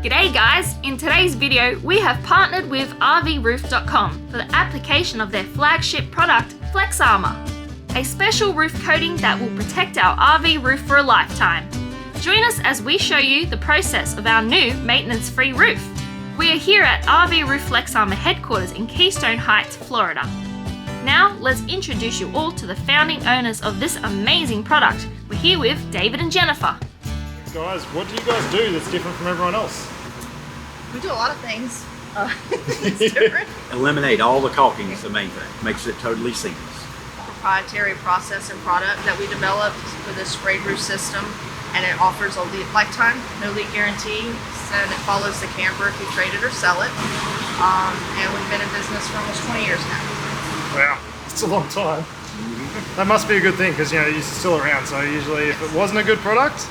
G'day guys! In today's video, we have partnered with RVRoof.com for the application of their flagship product, FlexArmor, a special roof coating that will protect our RV roof for a lifetime. Join us as we show you the process of our new maintenance-free roof. We are here at RV Roof FlexArmor headquarters in Keystone Heights, Florida. Now, let's introduce you all to the founding owners of this amazing product. We're here with David and Jennifer. Guys, what do you guys do that's different from everyone else? We do a lot of things. It's different. Eliminate all the caulking is the main thing. Makes it totally seamless. Proprietary process and product that we developed for this sprayed roof system, and it offers a lifetime, no leak guarantee, and it follows the camper if you trade it or sell it. And we've been in business for almost 20 years now. Wow, it's a long time. That must be a good thing because you're still around. So usually, if it wasn't a good product,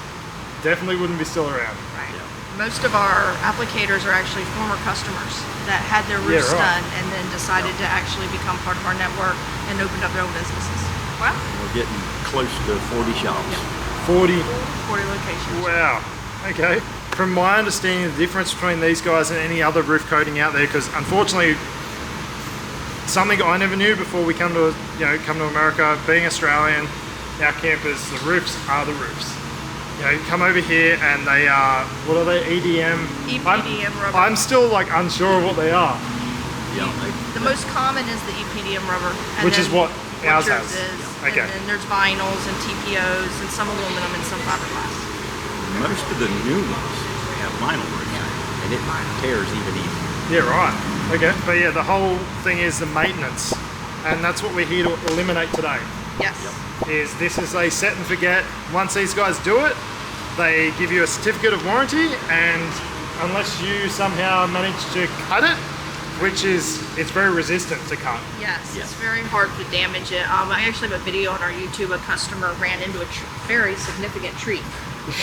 definitely wouldn't be still around. Right. Most of our applicators are actually former customers that had their roofs done and then decided to actually become part of our network and opened up their own businesses. Wow. We're getting close to 40 shops. Yeah. 40 locations. Wow. Okay. From my understanding, the difference between these guys and any other roof coating out there, because unfortunately, something I never knew before we come to America, being Australian, our campers, the roofs are the roofs. You come over here and they are, what are they, EDM? EPDM rubber. I'm still unsure of what they are. Yeah. The most common is the EPDM rubber. Which is what ours yours has. is. Okay. And then there's vinyls and TPOs and some aluminum and some fiberglass. Most of the new ones have vinyl roofs, and it tears even easier. Yeah, right. Okay. But yeah, the whole thing is the maintenance. And that's what we're here to eliminate today. Yes. This is a set and forget. Once these guys do it, they give you a certificate of warranty, and unless you somehow manage to cut it, it's very resistant to cut. Yes, it's very hard to damage it. I actually have a video on our YouTube. A customer ran into a very significant tree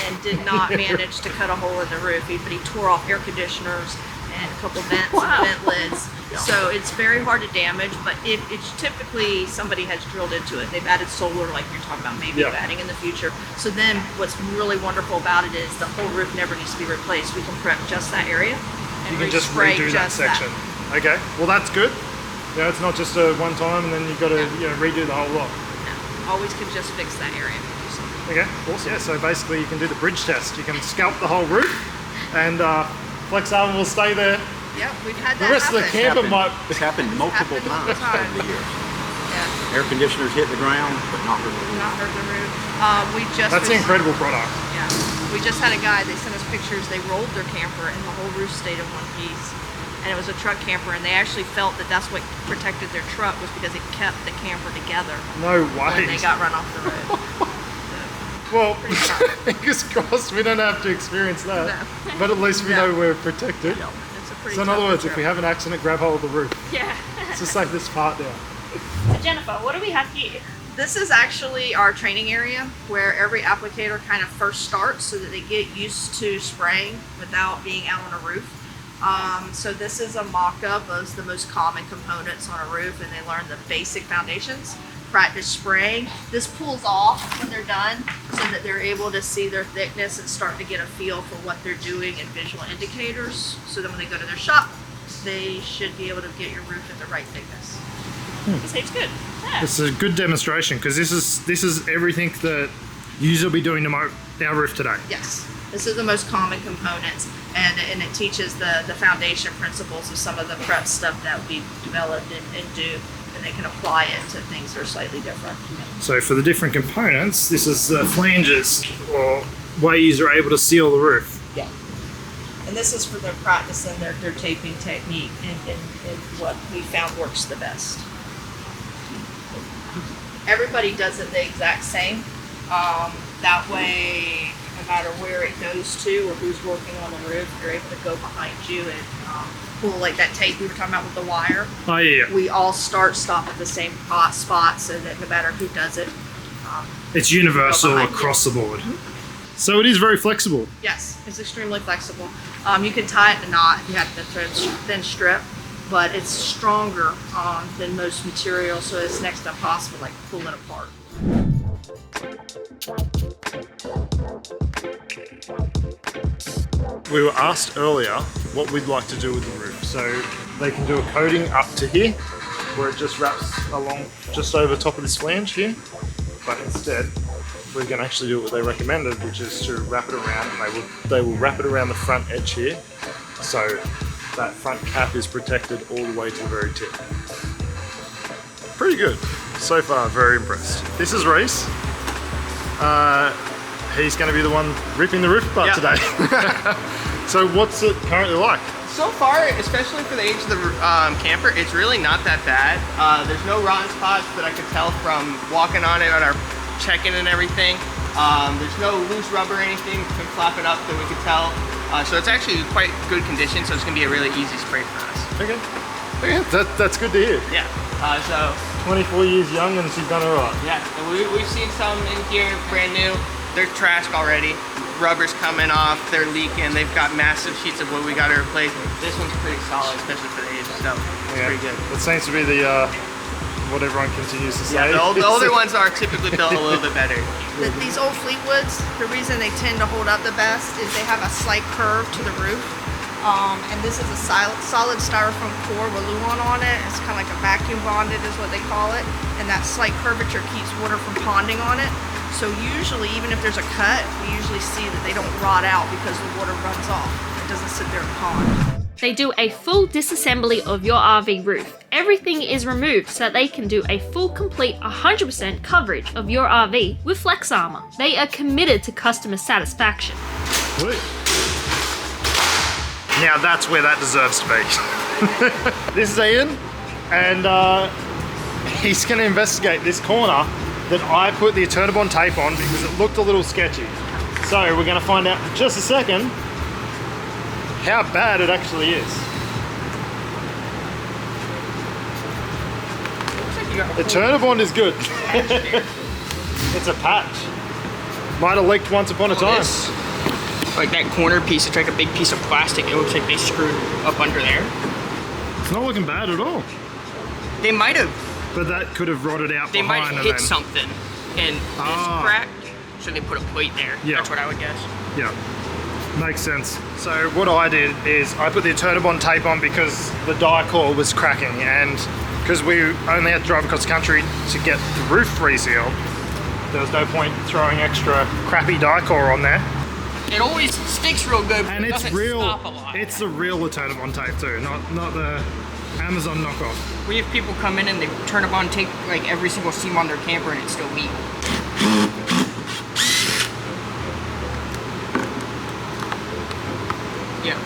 and did not manage to cut a hole in the roof, but he tore off air conditioners and a couple vents and vent lids. So it's very hard to damage, but if it's typically somebody has drilled into it, they've added solar like you're talking about, maybe adding in the future. So then what's really wonderful about it is the whole roof never needs to be replaced. We can prep just that area. And you can just redo that section. Okay, well that's good. It's not just a one time and then you've got to redo the whole lot. No, always can just fix that area. Okay, awesome. Yeah, so basically you can do the bridge test. You can scalp the whole roof and FlexArmor will stay there. Yeah, we've had that. The rest of the camper might. It's happened multiple times over the years. Yeah. Air conditioners hit the ground, but not hurt the roof. Not hurt the roof. That's an incredible product. Yeah. We just had a guy, they sent us pictures, they rolled their camper and the whole roof stayed in one piece. And it was a truck camper, and they actually felt that that's what protected their truck, was because it kept the camper together. No way. When they got run off the road. Well, fingers crossed we don't have to experience that. No. But at least we know we're protected. Yeah. So in other words, if we have an accident, grab hold of the roof. Yeah. Let's just save this part down. So Jennifer, what do we have here? This is actually our training area where every applicator kind of first starts so that they get used to spraying without being out on a roof. So this is a mock-up of the most common components on a roof, and they learn the basic foundations. Practice spraying. This pulls off when they're done so that they're able to see their thickness and start to get a feel for what they're doing and visual indicators. So then when they go to their shop, they should be able to get your roof at the right thickness. This seems good. Yeah. This is a good demonstration because this is everything that you will be doing to our roof today. Yes. This is the most common components, and it teaches the foundation principles of some of the prep stuff that we developed and do. And they can apply it to things that are slightly different. So for the different components, this is the flanges or ways you're able to seal the roof. Yeah. And this is for their practice and their taping technique and what we found works the best. Everybody does it the exact same. That way, no matter where it goes to or who's working on the roof, you're able to go behind you and pull like that tape we were talking about with the wire. Oh yeah. We all stop at the same spot so that no matter who does it, it's universal across the board. Mm-hmm. So it is very flexible. Yes, it's extremely flexible. You can tie it in a knot if you have the thin strip, but it's stronger than most materials, so it's next to impossible to pull it apart. we were asked earlier what we'd like to do with the roof. So they can do a coating up to here, where it just wraps along just over top of this flange here. But instead, we're going to actually do what they recommended, which is to wrap it around, and they will wrap it around the front edge here, so that front cap is protected all the way to the very tip. Pretty good. So far, very impressed. This is Reese. He's going to be the one ripping the roof apart today. So what's it currently like? So far, especially for the age of the camper, it's really not that bad. There's no rotten spots that I could tell from walking on it on our check-in and everything. There's no loose rubber or anything from flapping up that we could tell. So it's actually quite good condition, so it's going to be a really easy spray for us. Okay. That's good to hear. Yeah. So 24 years young and she's done all right. yeah, and we've seen some in here, brand new. They're trashed already. Rubber's coming off, they're leaking. They've got massive sheets of wood we got to replace. This one's pretty solid, especially for the age, so it's pretty good. That seems to be the what everyone continues to say. Yeah, the older ones are typically built a little bit better. These old Fleetwoods, the reason they tend to hold up the best is they have a slight curve to the roof. And this is a solid styrofoam core with Luan on it. It's kind of like a vacuum bonded is what they call it. And that slight curvature keeps water from ponding on it. So usually, even if there's a cut, we usually see that they don't rot out because the water runs off. It doesn't sit there and pond. They do a full disassembly of your RV roof. Everything is removed so they can do a full, complete 100% coverage of your RV with FlexArmor. They are committed to customer satisfaction. Sweet. Now that's where that deserves to be. This is Ian, and he's going to investigate this corner that I put the Eternabond tape on because it looked a little sketchy. So we're going to find out in just a second how bad it actually is. Eternabond is good. It's a patch. Might have leaked once upon a time. Like that corner piece, it's like a big piece of plastic. It looks like they screwed up under there. It's not looking bad at all. They might have. But that could have rotted out They might behind have hit something and it's cracked, so they put a plate there. Yeah. That's what I would guess. Yeah, makes sense. So what I did is I put the Eternabond tape on because the die core was cracking, and because we only had to drive across the country to get the roof resealed, there was no point throwing extra crappy die core on there. It always sticks real good, but And it it's doesn't real. stop a lot. It's the real Eternabond tape too, not the Amazon knockoff. We have people come in and they turn up on tape like every single seam on their camper and it's still weak. Yeah.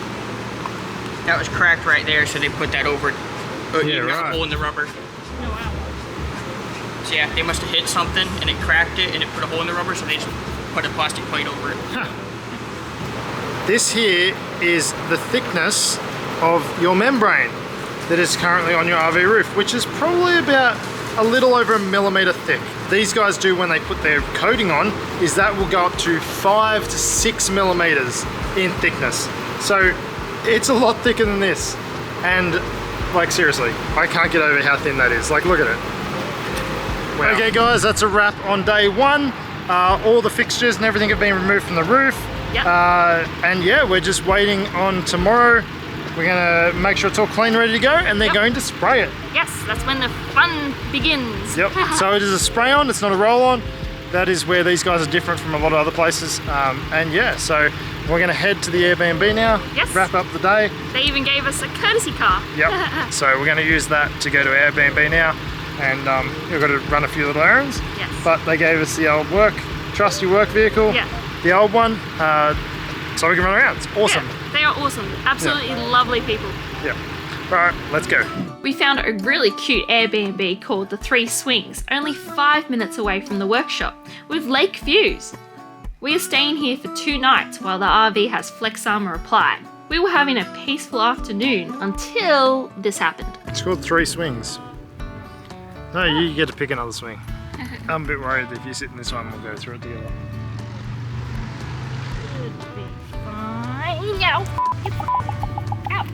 That was cracked right there, so they put that over. Yeah, There's right. a hole in the rubber. So yeah, they must have hit something and it cracked it and it put a hole in the rubber, so they just put a plastic plate over it. This here is the thickness of your membrane that is currently on your RV roof, which is probably about a little over 1 millimeter thick. These guys do, when they put their coating on, is that will go up to 5 to 6 millimeters in thickness. So it's a lot thicker than this. And like seriously, I can't get over how thin that is. Like, look at it. Wow. Okay guys, that's a wrap on day one. All the fixtures and everything have been removed from the roof. Yep. And yeah, we're just waiting on tomorrow. We're gonna make sure it's all clean, ready to go, and they're going to spray it. Yes, that's when the fun begins. Yep, so it is a spray on, it's not a roll on. That is where these guys are different from a lot of other places. And yeah, so we're gonna head to the Airbnb now, Yes. wrap up the day. They even gave us a courtesy car. Yep, so we're gonna use that to go to Airbnb now. And we've got to run a few little errands. Yes. But they gave us the old trusty work vehicle, Yeah. the old one, so we can run around. It's awesome. Yeah, they are awesome. Absolutely lovely people. Yeah. All right, let's go. We found a really cute Airbnb called the 3 Swings, only 5 minutes away from the workshop, with lake views. We are staying here for 2 nights while the RV has FlexArmor applied. We were having a peaceful afternoon until this happened. It's called 3 Swings. No, you get to pick another swing. I'm a bit worried that if you sit in this one, we'll go through it together. Should be fine. Ow. Ow.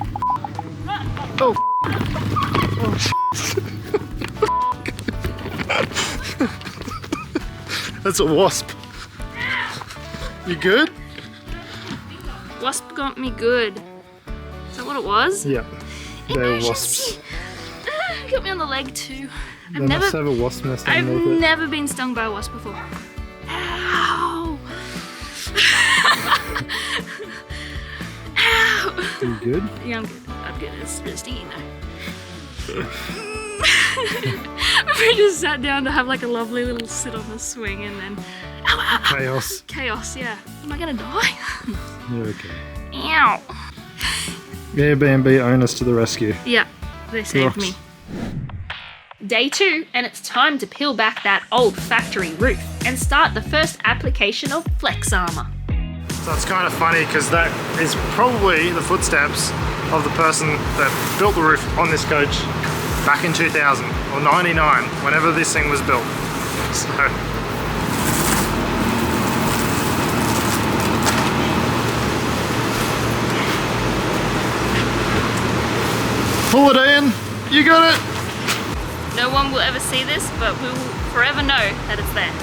Oh. Oh. That's a wasp. You good? wasp got me good. Is that what it was? Yeah, they're wasps. Got me on the leg too. They must have a wasp nest I've underneath it. never been stung by a wasp before. Ow! Ow! You good? Yeah, I'm good. I'm good. It's really stinging though. We just sat down to have like a lovely little sit on the swing and then Chaos. chaos, yeah. Am I gonna die? You're okay. Ow. Airbnb owners to the rescue. Yeah, they saved me. Day 2, and it's time to peel back that old factory roof and start the first application of FlexArmor. So it's kind of funny because that is probably the footsteps of the person that built the roof on this coach back in 2000 or 99, whenever this thing was built. So pull it in, you got it. No one will ever see this, but we will forever know that it's there.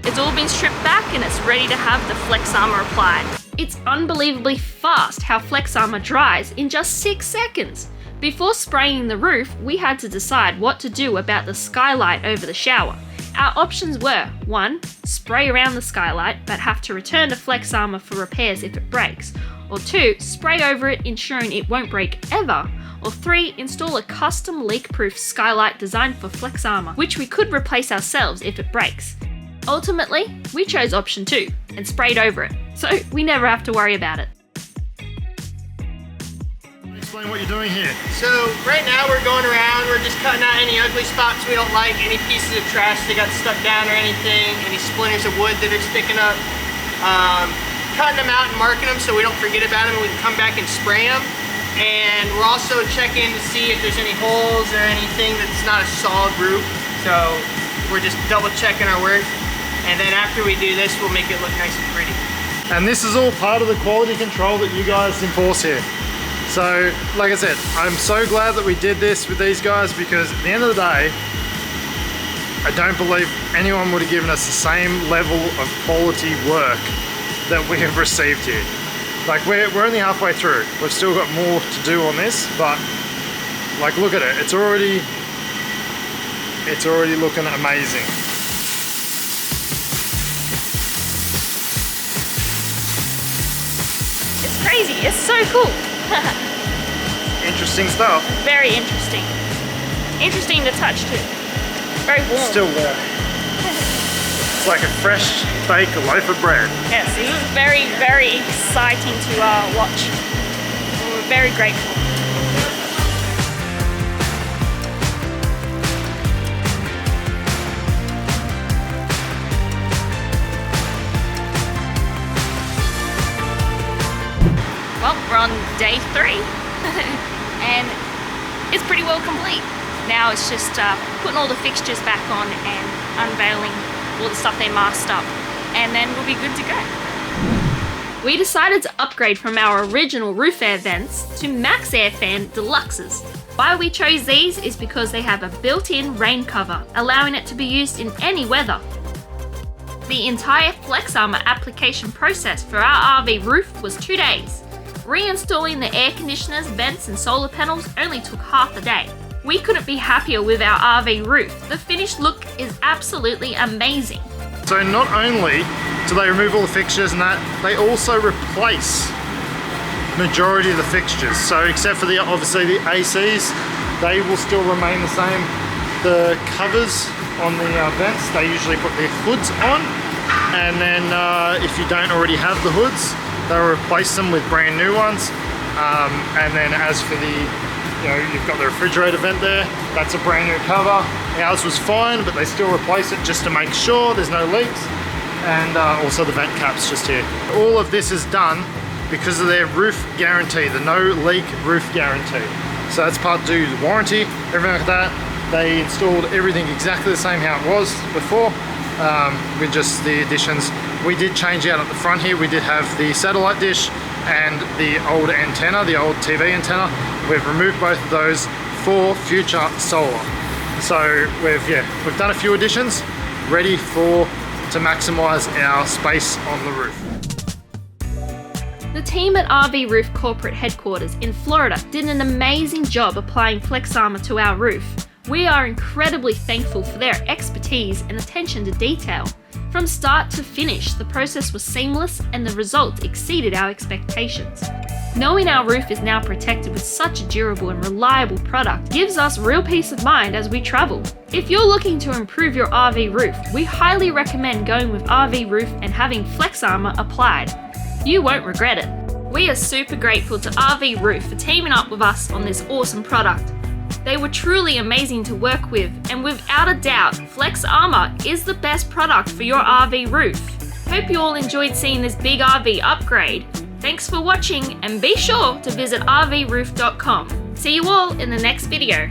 It's all been stripped back and it's ready to have the FlexArmor applied. It's unbelievably fast how FlexArmor dries in just 6 seconds. Before spraying the roof, we had to decide what to do about the skylight over the shower. Our options were 1. Spray around the skylight but have to return to FlexArmor for repairs if it breaks, or 2. Spray over it ensuring it won't break ever, or 3. Install a custom leak-proof skylight designed for FlexArmor, which we could replace ourselves if it breaks. Ultimately, we chose option 2 and sprayed over it, so we never have to worry about it. Explain what you're doing here. So right now we're going around, we're just cutting out any ugly spots we don't like, any pieces of trash that got stuck down or anything, any splinters of wood that are sticking up. Cutting them out and marking them so we don't forget about them and we can come back and spray them. And we're also checking to see if there's any holes or anything that's not a solid roof. So we're just double checking our work. And then after we do this, we'll make it look nice and pretty. And this is all part of the quality control that you guys enforce here. So, like I said, I'm so glad that we did this with these guys because at the end of the day, I don't believe anyone would have given us the same level of quality work that we have received here. Like we're only halfway through. We've still got more to do on this, but like look at it. It's already looking amazing. It's crazy, it's so cool. Interesting stuff. Very interesting. Interesting to touch too. Very warm. Still warm. It's like a fresh baked loaf of bread. Yes, this is very, very exciting to watch. We're very grateful. Well, we're on day 3 and it's pretty well complete. Now it's just putting all the fixtures back on and unveiling all the stuff they masked up, and then we'll be good to go. We decided to upgrade from our original roof air vents to Max Air Fan Deluxes. Why we chose these is because they have a built-in rain cover, allowing it to be used in any weather. The entire FlexArmor application process for our RV roof was 2 days. Reinstalling the air conditioners, vents and solar panels only took half a day. We couldn't be happier with our RV roof. The finished look is absolutely amazing. So not only do they remove all the fixtures and that, they also replace majority of the fixtures. So except for obviously the ACs, they will still remain the same. The covers on the vents, they usually put their hoods on, and then if you don't already have the hoods, they'll replace them with brand new ones. And then as for the you've got the refrigerator vent there, that's a brand new cover. Ours was fine, but they still replace it just to make sure there's no leaks. And also the vent caps just here. All of this is done because of their roof guarantee, the no leak roof guarantee. So that's part due to warranty, everything like that. They installed everything exactly the same how it was before, with just the additions. We did change out at the front here. We did have the satellite dish and the old antenna, the old TV antenna. We've removed both of those for future solar. So we've done a few additions, ready for to maximise our space on the roof. The team at RV Roof Corporate Headquarters in Florida did an amazing job applying FlexArmor to our roof. We are incredibly thankful for their expertise and attention to detail. From start to finish, the process was seamless and the results exceeded our expectations. Knowing our roof is now protected with such a durable and reliable product gives us real peace of mind as we travel. If you're looking to improve your RV roof, we highly recommend going with RV Roof and having FlexArmor applied. You won't regret it. We are super grateful to RV Roof for teaming up with us on this awesome product. They were truly amazing to work with, and without a doubt, FlexArmor is the best product for your RV roof. Hope you all enjoyed seeing this big RV upgrade. Thanks for watching, and be sure to visit rvroof.com. See you all in the next video.